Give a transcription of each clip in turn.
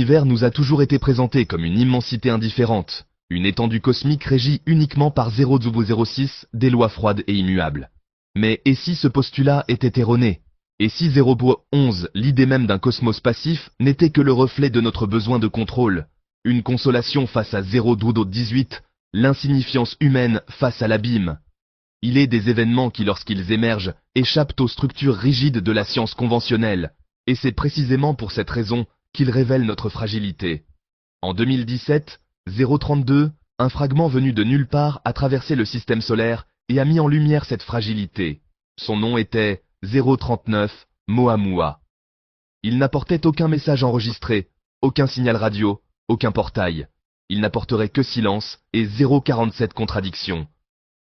l'univers nous a toujours été présenté comme une immensité indifférente, une étendue cosmique régie uniquement par 0,06 des lois froides et immuables. Mais et si ce postulat était erroné? Et si 0,11, l'idée même d'un cosmos passif, n'était que le reflet de notre besoin de contrôle, une consolation face à 0,18, l'insignifiance humaine face à l'abîme? Il est des événements qui, lorsqu'ils émergent, échappent aux structures rigides de la science conventionnelle, et c'est précisément pour cette raison qu'ils révèlent notre fragilité. En 2017, 032, un fragment venu de nulle part a traversé le système solaire et a mis en lumière cette fragilité. Son nom était 039, Moamua. Il n'apportait aucun message enregistré, aucun signal radio, aucun portail. Il n'apporterait que silence et 047 contradictions.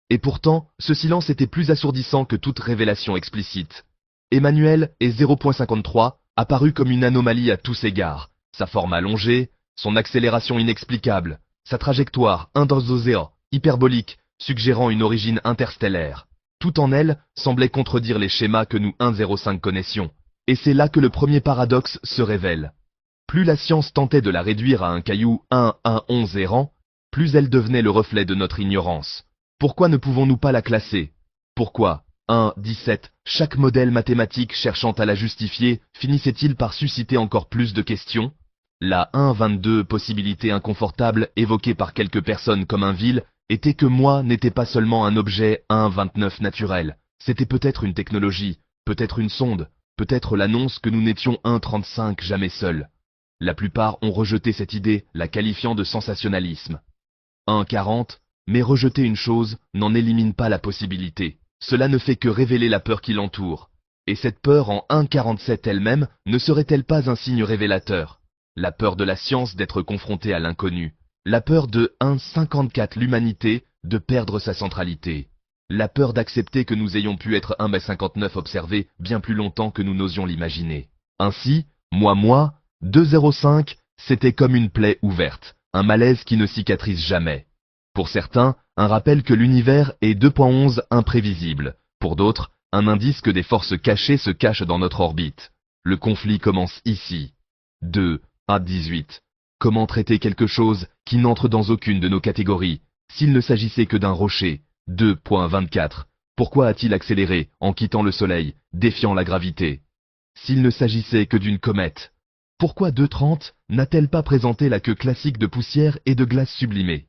Et pourtant, ce silence était plus assourdissant que toute révélation explicite. Emmanuel est 0.53, apparu comme une anomalie à tous égards. Sa forme allongée, son accélération inexplicable, sa trajectoire endozéa, hyperbolique, suggérant une origine interstellaire. Tout en elle semblait contredire les schémas que nous 1,05 connaissions. Et c'est là que le premier paradoxe se révèle. Plus la science tentait de la réduire à un caillou 1,11 errant, plus elle devenait le reflet de notre ignorance. Pourquoi ne pouvons-nous pas la classer? Pourquoi 1,17, chaque modèle mathématique cherchant à la justifier, finissait-il par susciter encore plus de questions? La 1,22 possibilité inconfortable évoquée par quelques personnes comme un vil, était que moi n'était pas seulement un objet 1,29 naturel, c'était peut-être une technologie, peut-être une sonde, peut-être l'annonce que nous n'étions 1,35 jamais seuls. La plupart ont rejeté cette idée, la qualifiant de sensationnalisme. 1,40, mais rejeter une chose n'en élimine pas la possibilité. Cela ne fait que révéler la peur qui l'entoure. Et cette peur en 1,47 elle-même ne serait-elle pas un signe révélateur? La peur de la science d'être confrontée à l'inconnu. La peur de 1,54 l'humanité de perdre sa centralité. La peur d'accepter que nous ayons pu être 1,59 observés bien plus longtemps que nous n'osions l'imaginer. Ainsi, moi, 2,05, c'était comme une plaie ouverte, un malaise qui ne cicatrise jamais. Pour certains, un rappel que l'univers est 2,11 imprévisible. Pour d'autres, un indice que des forces cachées se cachent dans notre orbite. Le conflit commence ici. 2,18. Comment traiter quelque chose qui n'entre dans aucune de nos catégories? S'il ne s'agissait que d'un rocher. 2,24. Pourquoi a-t-il accéléré en quittant le Soleil, défiant la gravité? S'il ne s'agissait que d'une comète. Pourquoi 2,30 n'a-t-elle pas présenté la queue classique de poussière et de glace sublimée?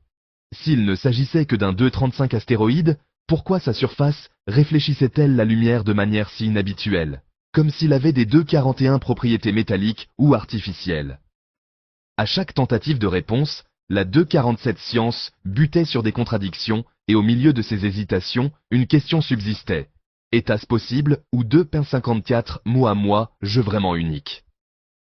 S'il ne s'agissait que d'un 2,35 astéroïde, pourquoi sa surface réfléchissait-elle la lumière de manière si inhabituelle, comme s'il avait des 2,41 propriétés métalliques ou artificielles? À chaque tentative de réponse, la 2,47 science butait sur des contradictions et au milieu de ces hésitations, une question subsistait. Était-ce possible ou 2,54 moi, je vraiment unique?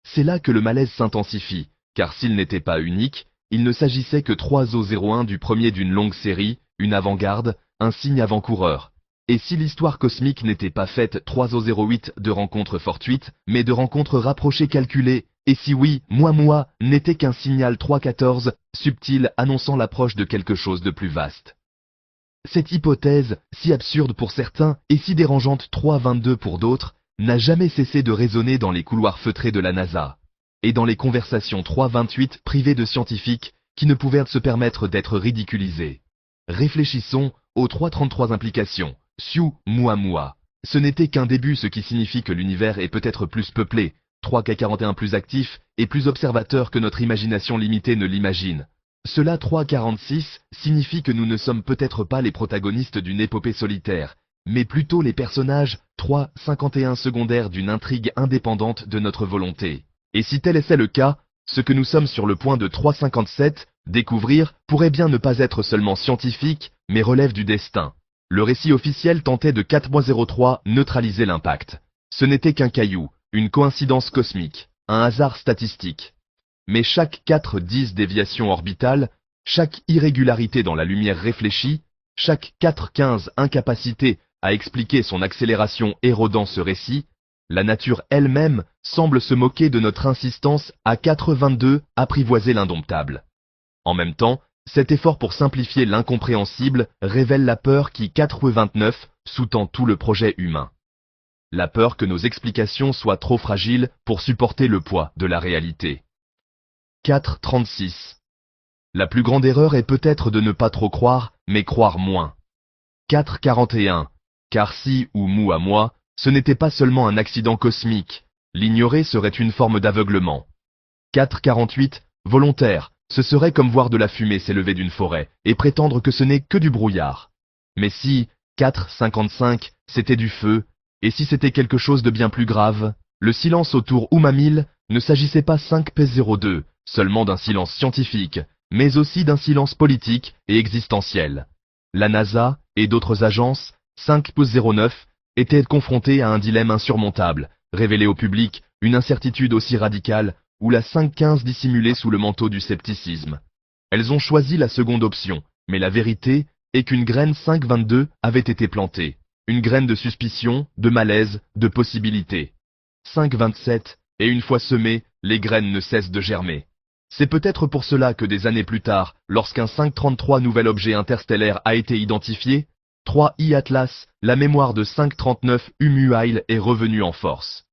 C'est là que le malaise s'intensifie, car s'il n'était pas unique, il ne s'agissait que 3,01 du premier d'une longue série, une avant-garde, un signe avant-coureur. Et si l'histoire cosmique n'était pas faite 3,08 de rencontres fortuites, mais de rencontres rapprochées calculées, et si oui, moi, n'était qu'un signal 3,14, subtil annonçant l'approche de quelque chose de plus vaste. Cette hypothèse, si absurde pour certains et si dérangeante 3,22 pour d'autres, n'a jamais cessé de résonner dans les couloirs feutrés de la NASA, et dans les conversations 3,28 privées de scientifiques qui ne pouvaient se permettre d'être ridiculisés. Réfléchissons aux 3,33 implications. Siu, moi. Ce n'était qu'un début, ce qui signifie que l'univers est peut-être plus peuplé, 3K41 plus actif et plus observateur que notre imagination limitée ne l'imagine. Cela 3,46 signifie que nous ne sommes peut-être pas les protagonistes d'une épopée solitaire, mais plutôt les personnages 3,51 secondaires d'une intrigue indépendante de notre volonté. Et si tel était le cas, ce que nous sommes sur le point de 3,57 découvrir pourrait bien ne pas être seulement scientifique, mais relève du destin. Le récit officiel tentait de 4,03 neutraliser l'impact. Ce n'était qu'un caillou, une coïncidence cosmique, un hasard statistique. Mais chaque 4,10 déviation orbitale, chaque irrégularité dans la lumière réfléchie, chaque 4,15 incapacité à expliquer son accélération érodant ce récit, la nature elle-même semble se moquer de notre insistance à 4,22 apprivoiser l'indomptable. En même temps, cet effort pour simplifier l'incompréhensible révèle la peur qui 4,29 sous-tend tout le projet humain. La peur que nos explications soient trop fragiles pour supporter le poids de la réalité. 4,36. La plus grande erreur est peut-être de ne pas trop croire, mais croire moins. 4,41. Car si ou mou à moi, ce n'était pas seulement un accident cosmique, l'ignorer serait une forme d'aveuglement. 4,48. Volontaire, ce serait comme voir de la fumée s'élever d'une forêt et prétendre que ce n'est que du brouillard. Mais si, 4,55, c'était du feu, et si c'était quelque chose de bien plus grave, le silence autour Oumamil ne s'agissait pas 5P02, seulement d'un silence scientifique, mais aussi d'un silence politique et existentiel. La NASA et d'autres agences, 5P09, étaient confrontées à un dilemme insurmontable, révéler au public une incertitude aussi radicale, ou la 515 dissimulée sous le manteau du scepticisme. Elles ont choisi la seconde option, mais la vérité est qu'une graine 522 avait été plantée, une graine de suspicion, de malaise, de possibilité. 527, et une fois semées, les graines ne cessent de germer. C'est peut-être pour cela que des années plus tard, lorsqu'un 533 nouvel objet interstellaire a été identifié, 3I Atlas, la mémoire de 539 Umuail est revenue en force.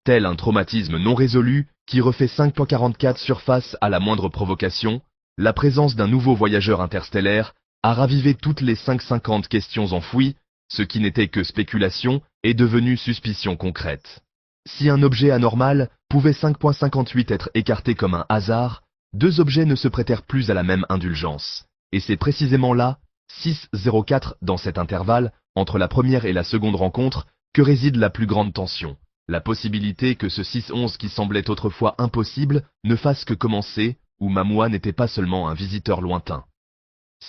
Tel un traumatisme non résolu, qui refait 5.44 surface à la moindre provocation, la présence d'un nouveau voyageur interstellaire a ravivé toutes les 550 questions enfouies, ce qui n'était que spéculation est devenu suspicion concrète. Si un objet anormal pouvait 5.58 être écarté comme un hasard, deux objets ne se prêtèrent plus à la même indulgence. Et c'est précisément là, 6.04 dans cet intervalle, entre la première et la seconde rencontre, que réside la plus grande tension. La possibilité que ce 6-11 qui semblait autrefois impossible ne fasse que commencer, où Mamua n'était pas seulement un visiteur lointain.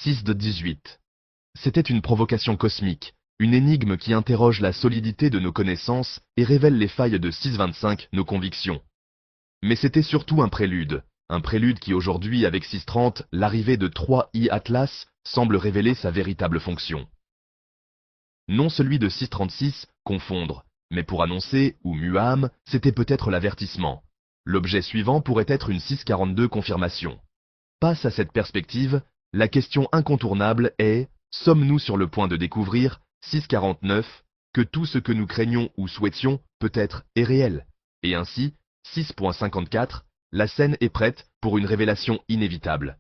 6.18. C'était une provocation cosmique, une énigme qui interroge la solidité de nos connaissances et révèle les failles de 6.25, nos convictions. Mais c'était surtout un prélude qui aujourd'hui avec 6.30, l'arrivée de 3I Atlas, semble révéler sa véritable fonction. Non celui de 6.36, confondre. Mais pour annoncer, ou Muam, c'était peut-être l'avertissement. L'objet suivant pourrait être une 642 confirmation. Face à cette perspective, la question incontournable est, sommes-nous sur le point de découvrir, 649, que tout ce que nous craignons ou souhaitions, peut-être, est réel. Et ainsi, 6.54, la scène est prête pour une révélation inévitable.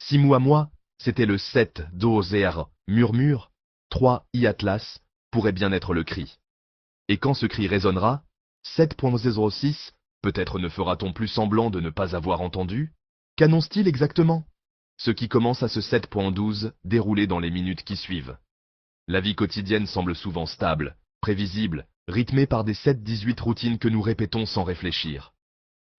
Si moi, c'était le 7 d'Ozer, murmure, 3 I Atlas, pourrait bien être le cri. Et quand ce cri résonnera, 7.06, peut-être ne fera-t-on plus semblant de ne pas avoir entendu? Qu'annonce-t-il exactement? Ce qui commence à ce 7.12 dérouler dans les minutes qui suivent. La vie quotidienne semble souvent stable, prévisible, rythmée par des 7-18 routines que nous répétons sans réfléchir.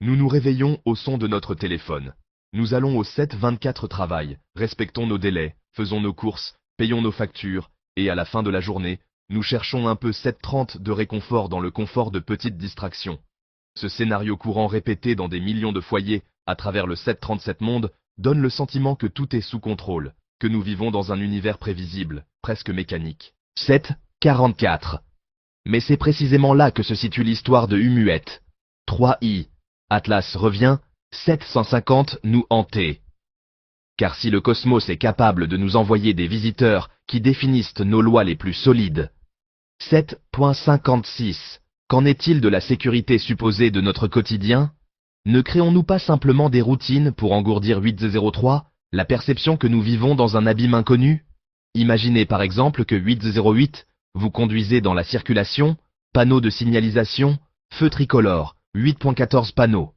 Nous nous réveillons au son de notre téléphone. Nous allons au 7-24 travail, respectons nos délais, faisons nos courses, payons nos factures, et à la fin de la journée, nous cherchons un peu 7.30 de réconfort dans le confort de petites distractions. Ce scénario courant répété dans des millions de foyers à travers le 737 monde donne le sentiment que tout est sous contrôle, que nous vivons dans un univers prévisible, presque mécanique. 7.44. Mais c'est précisément là que se situe l'histoire de Umuet. 3i. Atlas revient, 750 nous hanter. Car si le cosmos est capable de nous envoyer des visiteurs qui définissent nos lois les plus solides, 7.56. Qu'en est-il de la sécurité supposée de notre quotidien? Ne créons-nous pas simplement des routines pour engourdir 8.03, la perception que nous vivons dans un abîme inconnu? Imaginez par exemple que 8.08, vous conduisez dans la circulation, panneau de signalisation, feu tricolore, 8.14 panneaux.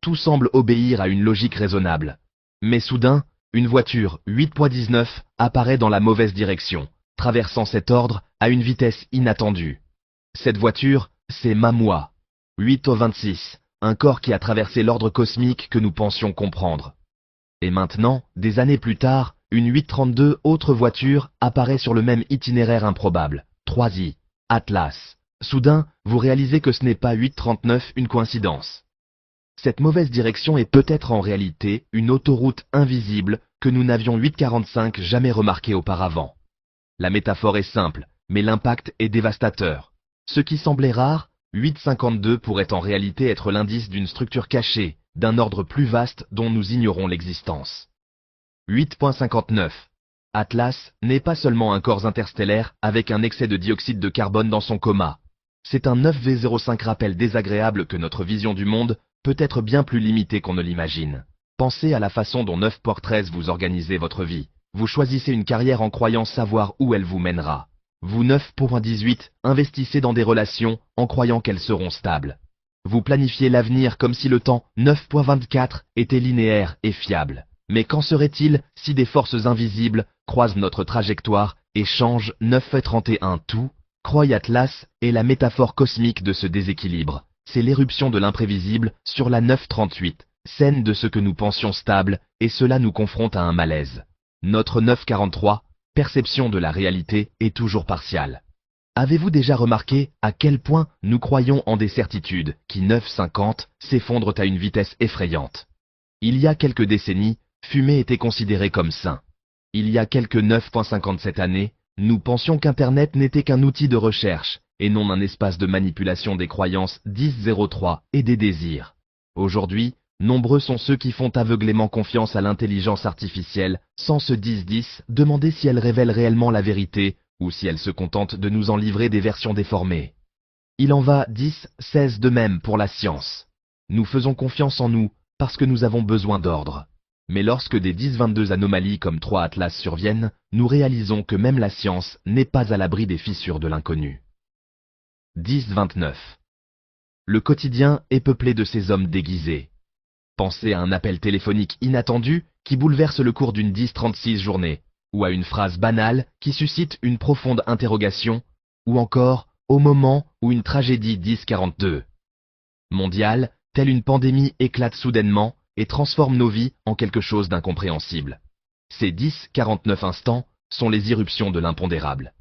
Tout semble obéir à une logique raisonnable. Mais soudain, une voiture 8.19 apparaît dans la mauvaise direction, traversant cet ordre à une vitesse inattendue. Cette voiture, c'est Mamua. 8.26, un corps qui a traversé l'ordre cosmique que nous pensions comprendre. Et maintenant, des années plus tard, une 8.32 autre voiture apparaît sur le même itinéraire improbable. 3i, Atlas. Soudain, vous réalisez que ce n'est pas 8.39 une coïncidence. Cette mauvaise direction est peut-être en réalité une autoroute invisible que nous n'avions 8.45 jamais remarquée auparavant. La métaphore est simple, mais l'impact est dévastateur. Ce qui semblait rare, 8.52 pourrait en réalité être l'indice d'une structure cachée, d'un ordre plus vaste dont nous ignorons l'existence. 8.59. Atlas n'est pas seulement un corps interstellaire avec un excès de dioxyde de carbone dans son coma. C'est un 9V05 rappel désagréable que notre vision du monde peut être bien plus limitée qu'on ne l'imagine. Pensez à la façon dont 9.13 vous organisez votre vie. Vous choisissez une carrière en croyant savoir où elle vous mènera. Vous 9.18 investissez dans des relations en croyant qu'elles seront stables. Vous planifiez l'avenir comme si le temps 9.24 était linéaire et fiable. Mais qu'en serait-il si des forces invisibles croisent notre trajectoire et changent 9.31 tout? Croix Atlas est la métaphore cosmique de ce déséquilibre. C'est l'éruption de l'imprévisible sur la 9.38, scène de ce que nous pensions stable, et cela nous confronte à un malaise. Notre 9.43, perception de la réalité, est toujours partiale. Avez-vous déjà remarqué à quel point nous croyons en des certitudes qui 9.50 s'effondrent à une vitesse effrayante? Il y a quelques décennies, fumer était considéré comme sain. Il y a quelques 9.57 années, nous pensions qu'Internet n'était qu'un outil de recherche et non un espace de manipulation des croyances 10.03 et des désirs. Aujourd'hui, nombreux sont ceux qui font aveuglément confiance à l'intelligence artificielle sans se 10-10 demander si elle révèle réellement la vérité ou si elle se contente de nous en livrer des versions déformées. Il en va 10-16 de même pour la science. Nous faisons confiance en nous parce que nous avons besoin d'ordre. Mais lorsque des 10-22 anomalies comme 3 Atlas surviennent, nous réalisons que même la science n'est pas à l'abri des fissures de l'inconnu. 10-29. Le quotidien est peuplé de ces hommes déguisés. Pensez à un appel téléphonique inattendu qui bouleverse le cours d'une 10-36 journée, ou à une phrase banale qui suscite une profonde interrogation, ou encore au moment où une tragédie 10-42 mondiale, telle une pandémie, éclate soudainement et transforme nos vies en quelque chose d'incompréhensible. Ces 10-49 instants sont les irruptions de l'impondérable.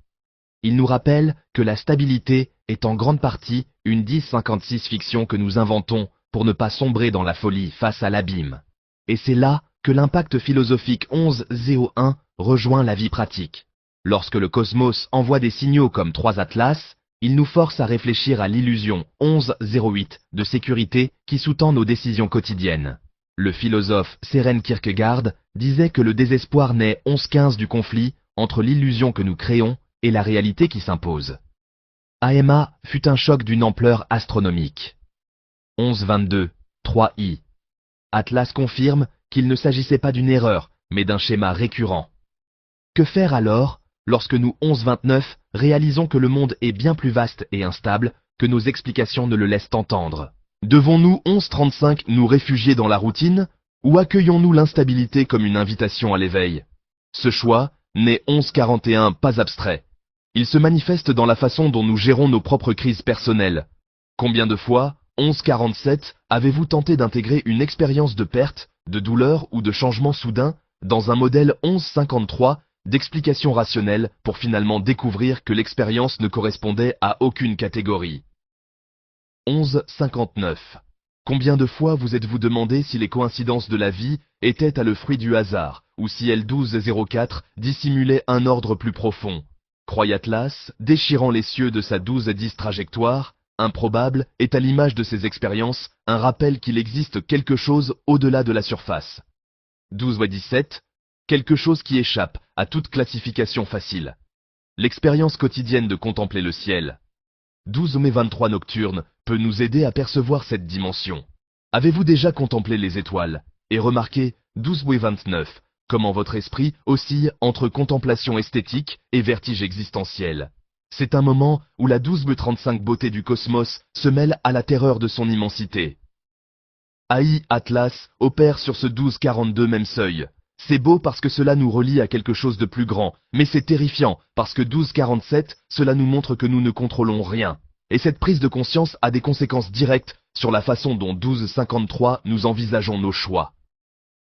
Ils nous rappellent que la stabilité est en grande partie une 10-56 fiction que nous inventons pour ne pas sombrer dans la folie face à l'abîme. Et c'est là que l'impact philosophique 11-01 rejoint la vie pratique. Lorsque le cosmos envoie des signaux comme 3 Atlas, il nous force à réfléchir à l'illusion 11-08 de sécurité qui sous-tend nos décisions quotidiennes. Le philosophe Søren Kierkegaard disait que le désespoir naît 11-15 du conflit entre l'illusion que nous créons et la réalité qui s'impose. AMA fut un choc d'une ampleur astronomique. 11-22, 3i. Atlas confirme qu'il ne s'agissait pas d'une erreur, mais d'un schéma récurrent. Que faire alors, lorsque nous 11-29 réalisons que le monde est bien plus vaste et instable que nos explications ne le laissent entendre? Devons-nous 11-35 nous réfugier dans la routine, ou accueillons-nous l'instabilité comme une invitation à l'éveil? Ce choix n'est 11-41 pas abstrait. Il se manifeste dans la façon dont nous gérons nos propres crises personnelles. Combien de fois, 11-47, avez-vous tenté d'intégrer une expérience de perte, de douleur ou de changement soudain dans un modèle 11-53 d'explication rationnelle pour finalement découvrir que l'expérience ne correspondait à aucune catégorie? 11-59. Combien de fois vous êtes-vous demandé si les coïncidences de la vie étaient à le fruit du hasard, ou si L12-04 dissimulait un ordre plus profond? Croix Atlas, déchirant les cieux de sa 12-10 trajectoire, improbable, est à l'image de ces expériences un rappel qu'il existe quelque chose au-delà de la surface. 12-17, quelque chose qui échappe à toute classification facile. L'expérience quotidienne de contempler le ciel. 12-23 nocturne peut nous aider à percevoir cette dimension. Avez-vous déjà contemplé les étoiles et remarqué 12-29 comment votre esprit oscille entre contemplation esthétique et vertige existentiel? C'est un moment où la 12-35 beauté du cosmos se mêle à la terreur de son immensité. AI Atlas opère sur ce 12-42 même seuil. C'est beau parce que cela nous relie à quelque chose de plus grand, mais c'est terrifiant parce que 12-47, cela nous montre que nous ne contrôlons rien. Et cette prise de conscience a des conséquences directes sur la façon dont 12-53 nous envisageons nos choix.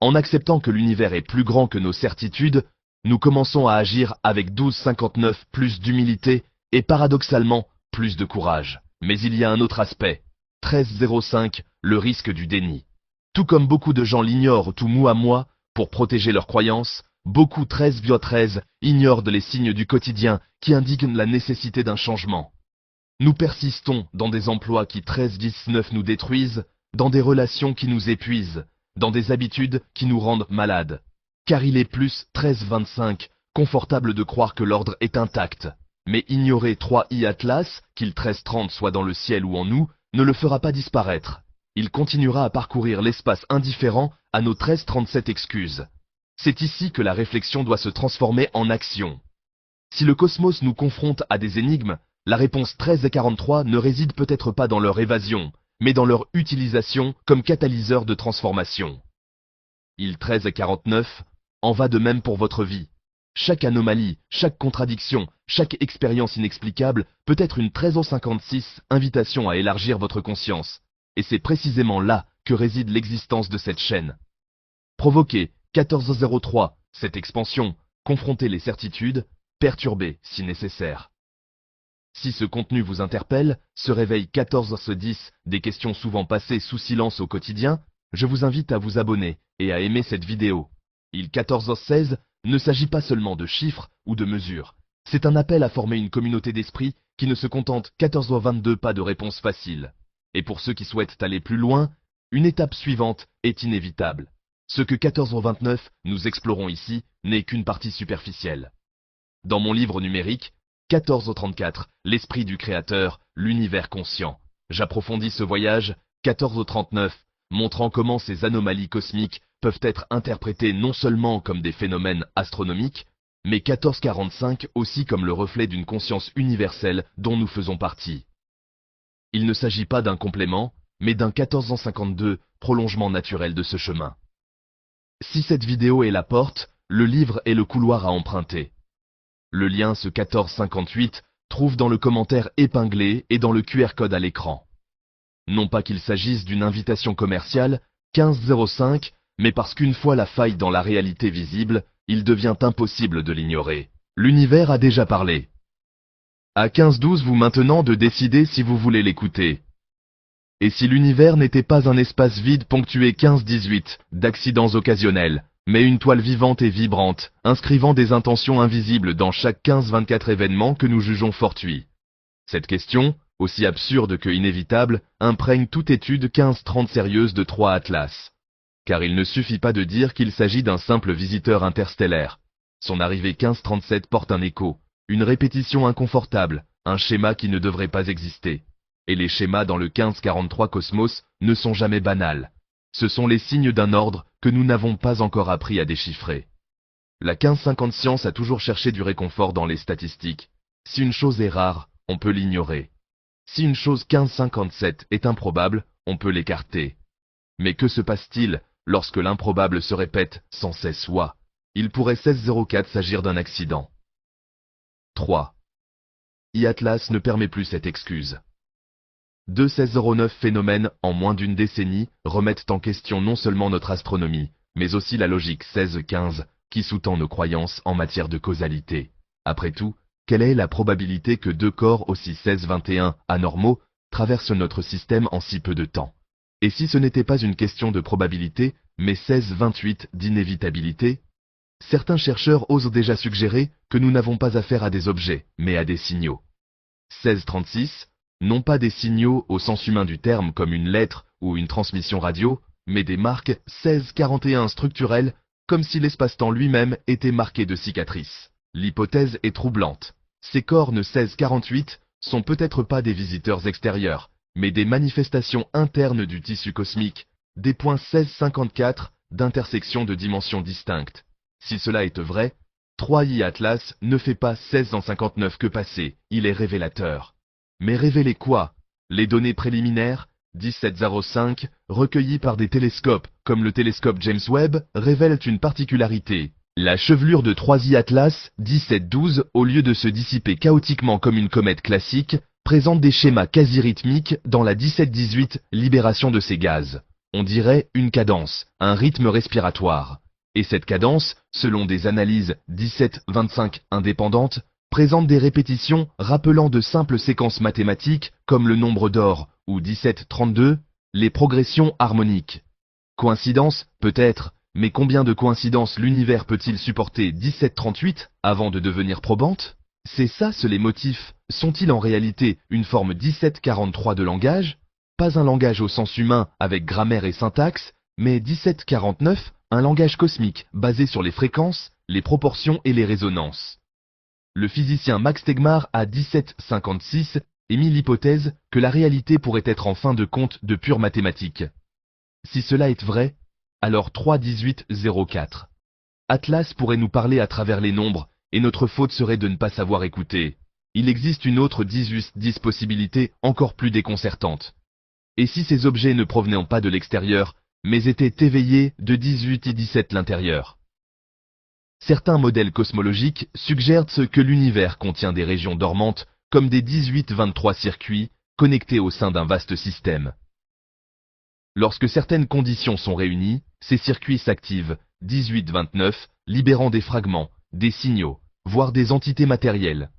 En acceptant que l'univers est plus grand que nos certitudes, nous commençons à agir avec 12-59 plus d'humilité et paradoxalement plus de courage. Mais il y a un autre aspect. 13-05, le risque du déni. Tout comme beaucoup de gens l'ignorent tout mou à moi, pour protéger leurs croyances, beaucoup 13-13 ignorent les signes du quotidien qui indiquent la nécessité d'un changement. Nous persistons dans des emplois qui 13-19 nous détruisent, dans des relations qui nous épuisent, dans des habitudes qui nous rendent malades. Car il est plus 13-25 confortable de croire que l'ordre est intact. Mais ignorer 3i Atlas, qu'il 13-30 soit dans le ciel ou en nous, ne le fera pas disparaître. Il continuera à parcourir l'espace indifférent à nos 1337 excuses. C'est ici que la réflexion doit se transformer en action. Si le cosmos nous confronte à des énigmes, la réponse 13 et 43 ne réside peut-être pas dans leur évasion, mais dans leur utilisation comme catalyseur de transformation. Il 13 et 49, en va de même pour votre vie. Chaque anomalie, chaque contradiction, chaque expérience inexplicable peut être une 1356 invitation à élargir votre conscience. Et c'est précisément là que réside l'existence de cette chaîne. Provoquer 1403, cette expansion, confronter les certitudes, perturber si nécessaire. Si ce contenu vous interpelle, ce réveil 1410, des questions souvent passées sous silence au quotidien, je vous invite à vous abonner et à aimer cette vidéo. Il 1416 ne s'agit pas seulement de chiffres ou de mesures. C'est un appel à former une communauté d'esprit qui ne se contente 1422 pas de réponse facile. Et pour ceux qui souhaitent aller plus loin, une étape suivante est inévitable. Ce que 1429 nous explorons ici n'est qu'une partie superficielle. Dans mon livre numérique, 1434, l'esprit du créateur, l'univers conscient, j'approfondis ce voyage, 1439, montrant comment ces anomalies cosmiques peuvent être interprétées non seulement comme des phénomènes astronomiques, mais 1445 aussi comme le reflet d'une conscience universelle dont nous faisons partie. Il ne s'agit pas d'un complément, mais d'un 1452, prolongement naturel de ce chemin. Si cette vidéo est la porte, le livre est le couloir à emprunter. Le lien ce 1458 trouve dans le commentaire épinglé et dans le QR code à l'écran. Non pas qu'il s'agisse d'une invitation commerciale, 1505, mais parce qu'une fois la faille dans la réalité visible, il devient impossible de l'ignorer. L'univers a déjà parlé. À 1512 vous maintenant de décider si vous voulez l'écouter. Et si l'univers n'était pas un espace vide ponctué 15-18 d'accidents occasionnels, mais une toile vivante et vibrante, inscrivant des intentions invisibles dans chaque 15-24 événements que nous jugeons fortuits. Cette question, aussi absurde que inévitable, imprègne toute étude 15-30 sérieuse de 3 atlas. Car il ne suffit pas de dire qu'il s'agit d'un simple visiteur interstellaire. Son arrivée 1537 porte un écho, une répétition inconfortable, un schéma qui ne devrait pas exister. Et les schémas dans le 1543 cosmos ne sont jamais banals. Ce sont les signes d'un ordre que nous n'avons pas encore appris à déchiffrer. La 1550 science a toujours cherché du réconfort dans les statistiques. Si une chose est rare, on peut l'ignorer. Si une chose 1557 est improbable, on peut l'écarter. Mais que se passe-t-il lorsque l'improbable se répète sans cesse? Il pourrait 1604 s'agir d'un accident. 3. E-Atlas ne permet plus cette excuse. 2-1609 phénomènes en moins d'une décennie remettent en question non seulement notre astronomie, mais aussi la logique 16-15 qui sous-tend nos croyances en matière de causalité. Après tout, quelle est la probabilité que deux corps aussi 16-21 anormaux traversent notre système en si peu de temps? Et si ce n'était pas une question de probabilité, mais 16-28 d'inévitabilité? Certains chercheurs osent déjà suggérer que nous n'avons pas affaire à des objets, mais à des signaux. 16-36, non pas des signaux au sens humain du terme comme une lettre ou une transmission radio, mais des marques 16-41 structurelles, comme si l'espace-temps lui-même était marqué de cicatrices. L'hypothèse est troublante. Ces cornes 16-48 sont peut-être pas des visiteurs extérieurs, mais des manifestations internes du tissu cosmique, des points 16-54 d'intersection de dimensions distinctes. Si cela est vrai, 3i Atlas ne fait pas 16 que passer, il est révélateur. Mais révéler quoi? Les données préliminaires, 1705, recueillies par des télescopes, comme le télescope James Webb, révèlent une particularité. La chevelure de 3i Atlas, 1712, au lieu de se dissiper chaotiquement comme une comète classique, présente des schémas quasi rythmiques dans la 1718 libération de ces gaz. On dirait une cadence, un rythme respiratoire. Et cette cadence, selon des analyses 17-25 indépendantes, présente des répétitions rappelant de simples séquences mathématiques comme le nombre d'or ou 17-32, les progressions harmoniques. Coïncidence, peut-être, mais combien de coïncidences l'univers peut-il supporter 17-38 avant de devenir probante? C'est ça les motifs. Sont-ils en réalité une forme 17-43 de langage? Pas un langage au sens humain avec grammaire et syntaxe, mais 17-49, un langage cosmique basé sur les fréquences, les proportions et les résonances. Le physicien Max Tegmark à 1756 émis l'hypothèse que la réalité pourrait être en fin de compte de pure mathématiques. Si cela est vrai, alors 3,18,04. Atlas pourrait nous parler à travers les nombres, et notre faute serait de ne pas savoir écouter. Il existe une autre 18,10 possibilité encore plus déconcertante. Et si ces objets ne provenaient pas de l'extérieur, mais étaient éveillés de 18,17 l'intérieur? Certains modèles cosmologiques suggèrent que l'univers contient des régions dormantes comme des 18-23 circuits connectés au sein d'un vaste système. Lorsque certaines conditions sont réunies, ces circuits s'activent, 18-29, libérant des fragments, des signaux, voire des entités matérielles.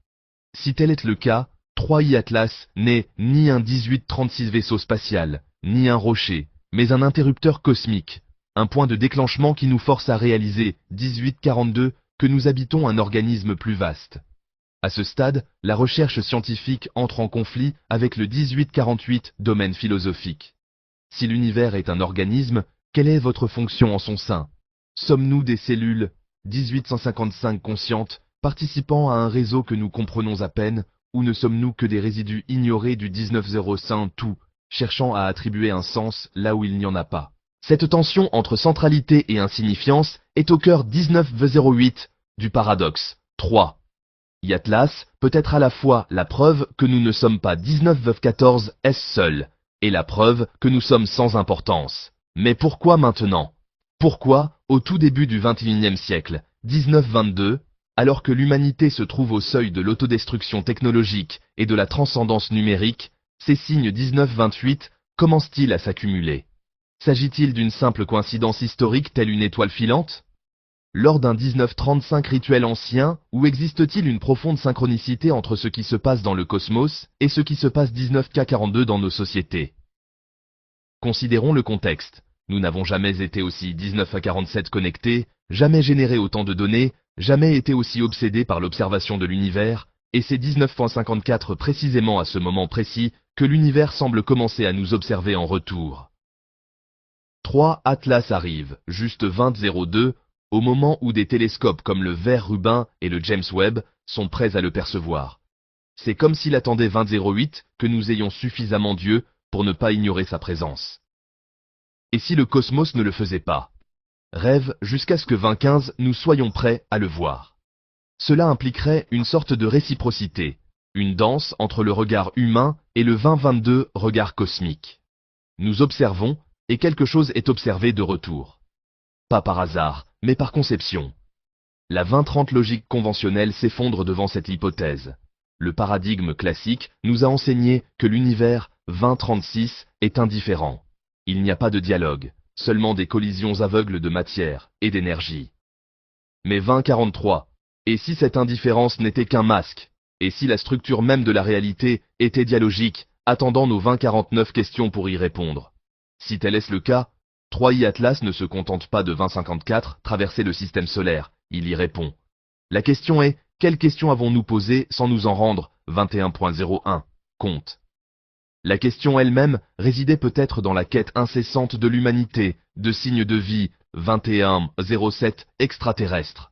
Si tel est le cas, 3i Atlas n'est ni un 1836 vaisseau spatial, ni un rocher, mais un interrupteur cosmique, un point de déclenchement qui nous force à réaliser, 1842, que nous habitons un organisme plus vaste. À ce stade, la recherche scientifique entre en conflit avec le 1848 domaine philosophique. Si l'univers est un organisme, quelle est votre fonction en son sein? Sommes-nous des cellules, 1855 conscientes, participant à un réseau que nous comprenons à peine, ou ne sommes-nous que des résidus ignorés du 1905 tout, cherchant à attribuer un sens là où il n'y en a pas? Cette tension entre centralité et insignifiance est au cœur 1908 du paradoxe. 3. Atlas peut être à la fois la preuve que nous ne sommes pas 1914 S seuls, et la preuve que nous sommes sans importance. Mais pourquoi maintenant? Pourquoi, au tout début du XXIe siècle, 1922, alors que l'humanité se trouve au seuil de l'autodestruction technologique et de la transcendance numérique, ces signes 1928 commencent-ils à s'accumuler? S'agit-il d'une simple coïncidence historique telle une étoile filante? Lors d'un 1935 rituel ancien, ou existe-t-il une profonde synchronicité entre ce qui se passe dans le cosmos et ce qui se passe 19K42 dans nos sociétés? Considérons le contexte. Nous n'avons jamais été aussi 19 à 47 connectés, jamais généré autant de données, jamais été aussi obsédés par l'observation de l'univers, et c'est 19.54 précisément à ce moment précis que l'univers semble commencer à nous observer en retour. 3 Atlas arrive, juste 20.02, au moment où des télescopes comme le Ver Rubin et le James Webb sont prêts à le percevoir. C'est comme s'il attendait 20.08 que nous ayons suffisamment d'yeux pour ne pas ignorer sa présence. Et si le cosmos ne le faisait pas? Rêve jusqu'à ce que 2015 nous soyons prêts à le voir. Cela impliquerait une sorte de réciprocité, une danse entre le regard humain et le 2022 regard cosmique. Nous observons, et quelque chose est observé de retour. Pas par hasard, mais par conception. La 20-30 logique conventionnelle s'effondre devant cette hypothèse. Le paradigme classique nous a enseigné que l'univers 2036 est indifférent. Il n'y a pas de dialogue, seulement des collisions aveugles de matière et d'énergie. Mais 2043, et si cette indifférence n'était qu'un masque, et si la structure même de la réalité était dialogique, attendant nos 2049 questions pour y répondre? Si tel est le cas, 3i Atlas ne se contente pas de 2054 traverser le système solaire, il y répond. La question est, quelles questions avons-nous posées sans nous en rendre 21.01 compte? La question elle-même résidait peut-être dans la quête incessante de l'humanité, de signes de vie, 21.07 extraterrestres.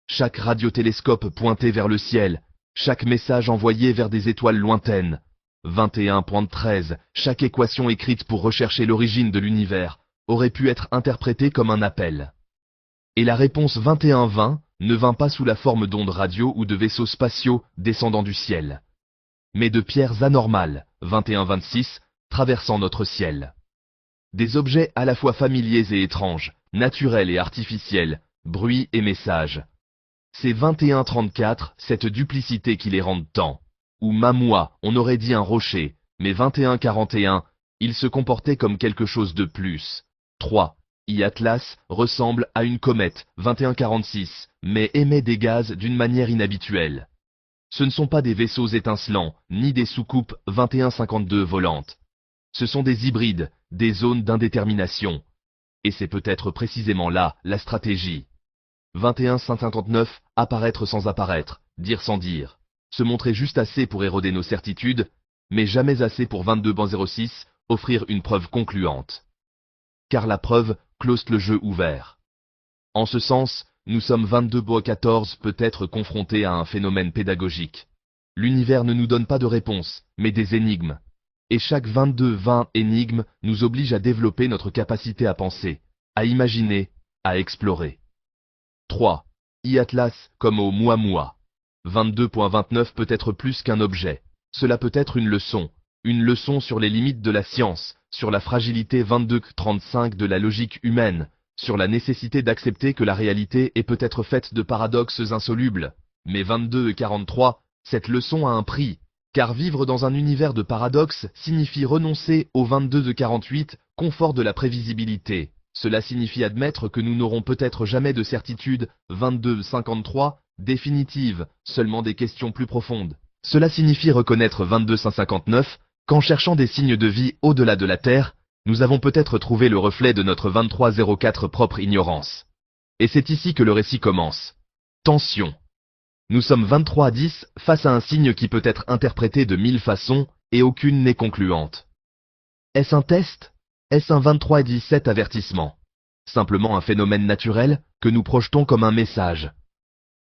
Chaque radiotélescope pointé vers le ciel, chaque message envoyé vers des étoiles lointaines, 21.13, chaque équation écrite pour rechercher l'origine de l'univers, aurait pu être interprétée comme un appel. Et la réponse 21.20 ne vint pas sous la forme d'ondes radio ou de vaisseaux spatiaux descendant du ciel, mais de pierres anormales, 21.26, traversant notre ciel. Des objets à la fois familiers et étranges, naturels et artificiels, bruits et messages. C'est 21.34, cette duplicité qui les rend tant. Ou Mamoua, on aurait dit un rocher, mais 21.41, il se comportait comme quelque chose de plus. 3. Atlas ressemble à une comète, 21.46, mais émet des gaz d'une manière inhabituelle. Ce ne sont pas des vaisseaux étincelants, ni des soucoupes 21.52 volantes. Ce sont des hybrides, des zones d'indétermination. Et c'est peut-être précisément là la stratégie. 21.59, apparaître sans apparaître, dire sans dire. Se montrer juste assez pour éroder nos certitudes, mais jamais assez pour 22.06, offrir une preuve concluante. Car la preuve close le jeu ouvert. En ce sens, nous sommes 22.14 peut-être confrontés à un phénomène pédagogique. L'univers ne nous donne pas de réponses, mais des énigmes. Et chaque 22-20 énigmes nous oblige à développer notre capacité à penser, à imaginer, à explorer. 3. E-Atlas comme au Muamua. 22.29 peut être plus qu'un objet. Cela peut être une leçon sur les limites de la science, sur la fragilité 22-35 de la logique humaine, sur la nécessité d'accepter que la réalité est peut-être faite de paradoxes insolubles. Mais 22-43, cette leçon a un prix, car vivre dans un univers de paradoxes signifie renoncer au 22-48, confort de la prévisibilité. Cela signifie admettre que nous n'aurons peut-être jamais de certitude 22-53, définitive, seulement des questions plus profondes. Cela signifie reconnaître 22-59, qu'en cherchant des signes de vie au-delà de la Terre, nous avons peut-être trouvé le reflet de notre 23-04 propre ignorance. Et c'est ici que le récit commence. Tension. Nous sommes 23-10 face à un signe qui peut être interprété de 1000 façons, et aucune n'est concluante. Est-ce un test ? Est-ce un 23-17 avertissement? Simplement un phénomène naturel que nous projetons comme un message.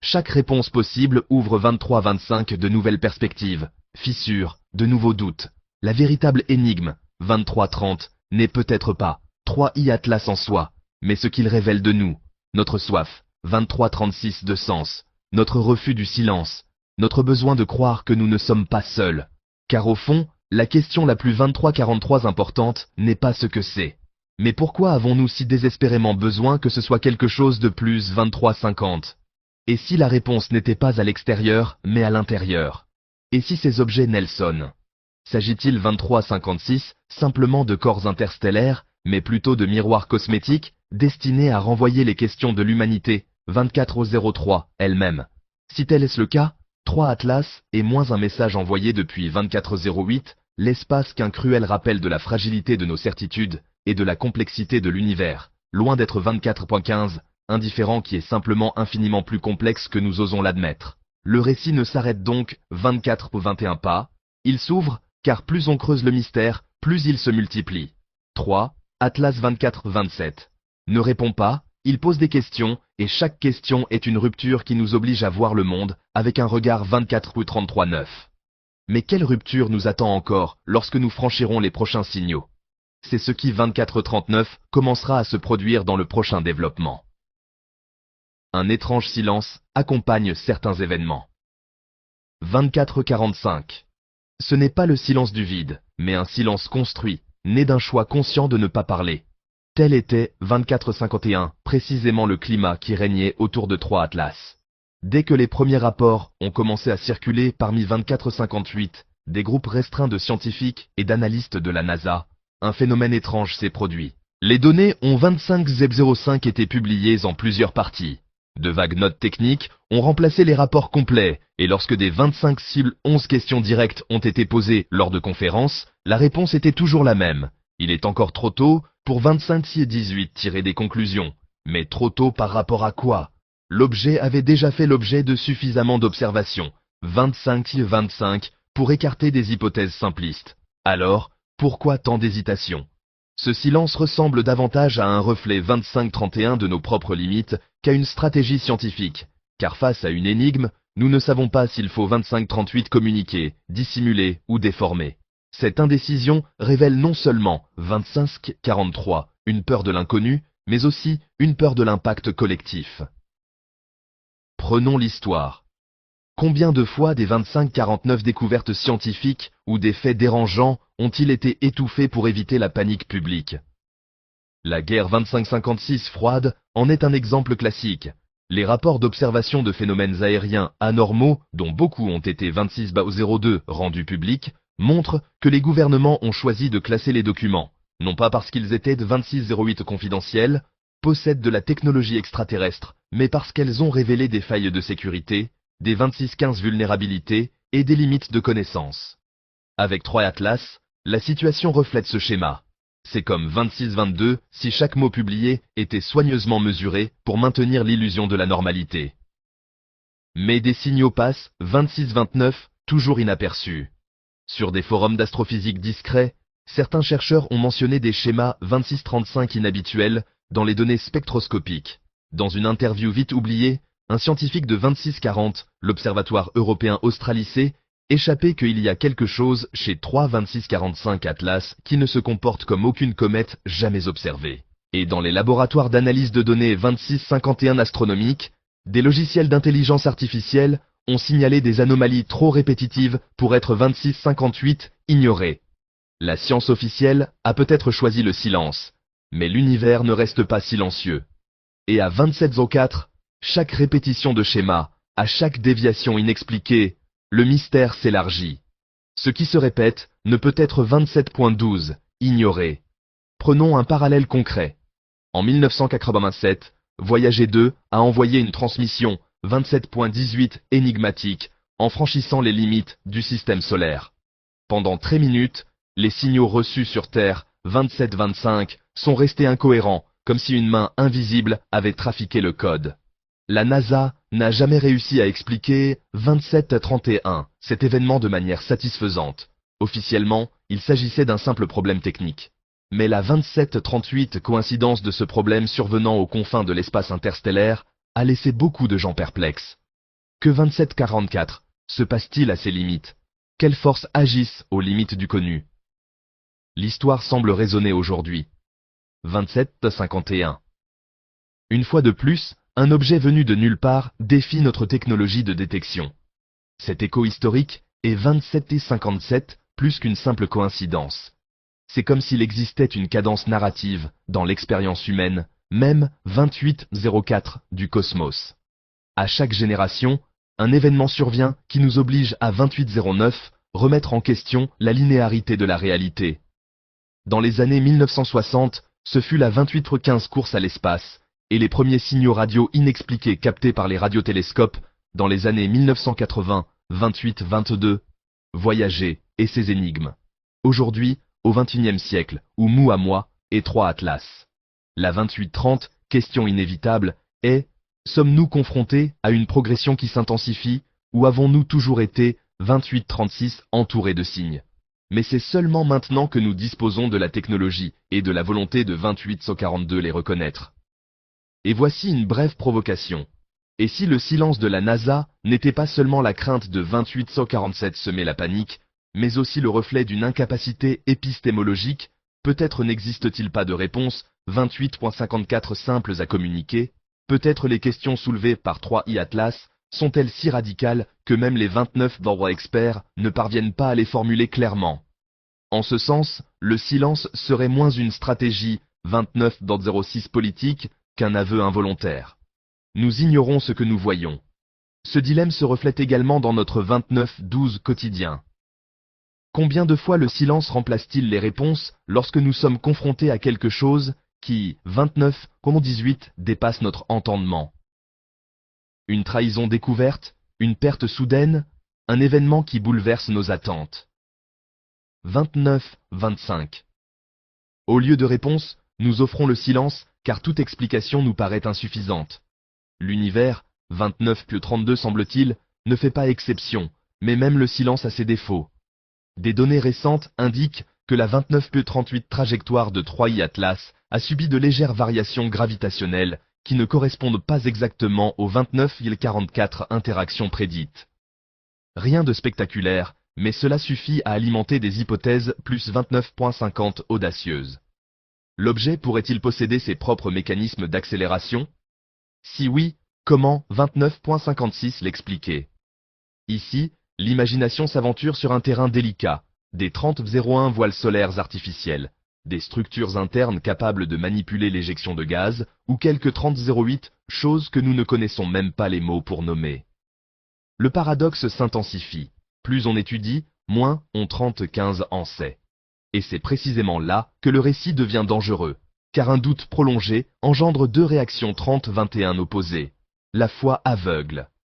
Chaque réponse possible ouvre 23-25 de nouvelles perspectives, fissures, de nouveaux doutes. La véritable énigme, 23-30, n'est peut-être pas 3 E-Atlas en soi, mais ce qu'il révèle de nous, notre soif, 23-36 de sens, notre refus du silence, notre besoin de croire que nous ne sommes pas seuls. Car au fond, la question la plus 23-43 importante n'est pas ce que c'est. Mais pourquoi avons-nous si désespérément besoin que ce soit quelque chose de plus 23-50? Et si la réponse n'était pas à l'extérieur, mais à l'intérieur? Et si ces objets Nelson? S'agit-il 23-56 simplement de corps interstellaires, mais plutôt de miroirs cosmétiques, destinés à renvoyer les questions de l'humanité, 24-03, elle-même? Si tel est le cas, 3 Atlas est moins un message envoyé depuis 24-08, l'espace qu'un cruel rappel de la fragilité de nos certitudes et de la complexité de l'univers, loin d'être 24.15, indifférent qui est simplement infiniment plus complexe que nous osons l'admettre. Le récit ne s'arrête donc 24 ou 21 pas, il s'ouvre, car plus on creuse le mystère, plus il se multiplie. 3. Atlas 24-27. Ne répond pas, il pose des questions, et chaque question est une rupture qui nous oblige à voir le monde avec un regard 24 ou 33-9. Mais quelle rupture nous attend encore lorsque nous franchirons les prochains signaux? C'est ce qui 24-39 commencera à se produire dans le prochain développement. Un étrange silence accompagne certains événements. 24-45. Ce n'est pas le silence du vide, mais un silence construit, né d'un choix conscient de ne pas parler. Tel était 24-51, précisément le climat qui régnait autour de 3 Atlas. Dès que les premiers rapports ont commencé à circuler parmi 24-58, des groupes restreints de scientifiques et d'analystes de la NASA, un phénomène étrange s'est produit. Les données ont 25-05 été publiées en plusieurs parties. De vagues notes techniques ont remplacé les rapports complets, et lorsque des 25-11 questions directes ont été posées lors de conférences, la réponse était toujours la même. Il est encore trop tôt pour 25-18 tirer des conclusions. Mais trop tôt par rapport à quoi? L'objet avait déjà fait l'objet de suffisamment d'observations, 25-25, pour écarter des hypothèses simplistes. Alors, pourquoi tant d'hésitation? Ce silence ressemble davantage à un reflet 25-31 de nos propres limites qu'à une stratégie scientifique, car face à une énigme, nous ne savons pas s'il faut 25-38 communiquer, dissimuler ou déformer. Cette indécision révèle non seulement 25-43, une peur de l'inconnu, mais aussi une peur de l'impact collectif. Prenons l'histoire. Combien de fois des 25-49 découvertes scientifiques ou des faits dérangeants ont-ils été étouffés pour éviter la panique publique? La guerre 25-56 froide en est un exemple classique. Les rapports d'observation de phénomènes aériens anormaux, dont beaucoup ont été 26-02 rendus publics, montrent que les gouvernements ont choisi de classer les documents, non pas parce qu'ils étaient de 26-08 confidentiels, possèdent de la technologie extraterrestre, mais parce qu'elles ont révélé des failles de sécurité, des 26-15 vulnérabilités et des limites de connaissance. Avec 3 Atlas, la situation reflète ce schéma. C'est comme 26-22 si chaque mot publié était soigneusement mesuré pour maintenir l'illusion de la normalité. Mais des signaux passent, 26-29, toujours inaperçus. Sur des forums d'astrophysique discrets, certains chercheurs ont mentionné des schémas 26-35 inhabituels dans les données spectroscopiques. Dans une interview vite oubliée, un scientifique de 26-40, l'Observatoire européen australisé, Échappez qu'il y a quelque chose chez 32645 Atlas qui ne se comporte comme aucune comète jamais observée. Et dans les laboratoires d'analyse de données 2651 astronomiques, des logiciels d'intelligence artificielle ont signalé des anomalies trop répétitives pour être 2658 ignorées. La science officielle a peut-être choisi le silence, mais l'univers ne reste pas silencieux. Et à 2704, chaque répétition de schéma, à chaque déviation inexpliquée, le mystère s'élargit. Ce qui se répète ne peut être 27.12, ignoré. Prenons un parallèle concret. En 1987, Voyager 2 a envoyé une transmission 27.18 énigmatique en franchissant les limites du système solaire. Pendant 13 minutes, les signaux reçus sur Terre 27-25 sont restés incohérents, comme si une main invisible avait trafiqué le code. La NASA n'a jamais réussi à expliquer 27-31, cet événement de manière satisfaisante. Officiellement, il s'agissait d'un simple problème technique. Mais la 27-38 coïncidence de ce problème survenant aux confins de l'espace interstellaire a laissé beaucoup de gens perplexes. Que 27-44 se passe-t-il à ses limites? Quelles forces agissent aux limites du connu? L'histoire semble résonner aujourd'hui. 27-51. Une fois de plus, un objet venu de nulle part défie notre technologie de détection. Cet écho historique est 27-57 plus qu'une simple coïncidence. C'est comme s'il existait une cadence narrative dans l'expérience humaine, même 28-04 du cosmos. À chaque génération, un événement survient qui nous oblige à 28-09 remettre en question la linéarité de la réalité. Dans les années 1960, ce fut la 28-15 course à l'espace, et les premiers signaux radio inexpliqués captés par les radiotélescopes dans les années 1980, 28-22, Voyager et ses énigmes. Aujourd'hui, au XXIe siècle, où Muamua et 3 Atlas. La 28-30, question inévitable, est: sommes-nous confrontés à une progression qui s'intensifie, ou avons-nous toujours été 28-36 entourés de signes? Mais c'est seulement maintenant que nous disposons de la technologie et de la volonté de 28-42 les reconnaître. Et voici une brève provocation. Et si le silence de la NASA n'était pas seulement la crainte de 28-47 semer la panique, mais aussi le reflet d'une incapacité épistémologique, peut-être n'existe-t-il pas de réponse 28.54 simples à communiquer? Peut-être les questions soulevées par 3i Atlas sont-elles si radicales que même les 29 d'ordre experts ne parviennent pas à les formuler clairement? En ce sens, le silence serait moins une stratégie 29.06 politique qu'un aveu involontaire. Nous ignorons ce que nous voyons. Ce dilemme se reflète également dans notre 29-12 quotidien. Combien de fois le silence remplace-t-il les réponses lorsque nous sommes confrontés à quelque chose qui, 29-18, dépasse notre entendement? Une trahison découverte, une perte soudaine, un événement qui bouleverse nos attentes. 29-25. Au lieu de réponse, nous offrons le silence car toute explication nous paraît insuffisante. L'univers, 29-32 semble-t-il, ne fait pas exception, mais même le silence a ses défauts. Des données récentes indiquent que la 29-38 trajectoire de 3i Atlas a subi de légères variations gravitationnelles qui ne correspondent pas exactement aux 29,44 interactions prédites. Rien de spectaculaire, mais cela suffit à alimenter des hypothèses plus 29.50 audacieuses. L'objet pourrait-il posséder ses propres mécanismes d'accélération? Si oui, comment 29.56 l'expliquer? Ici, l'imagination s'aventure sur un terrain délicat, des 30-01 voiles solaires artificiels, des structures internes capables de manipuler l'éjection de gaz, ou quelques 30-08, choses que nous ne connaissons même pas les mots pour nommer. Le paradoxe s'intensifie. Plus on étudie, moins on 30-15 en sait. Et c'est précisément là que le récit devient dangereux, car un doute prolongé engendre deux réactions 30-21 opposées. La foi aveugle.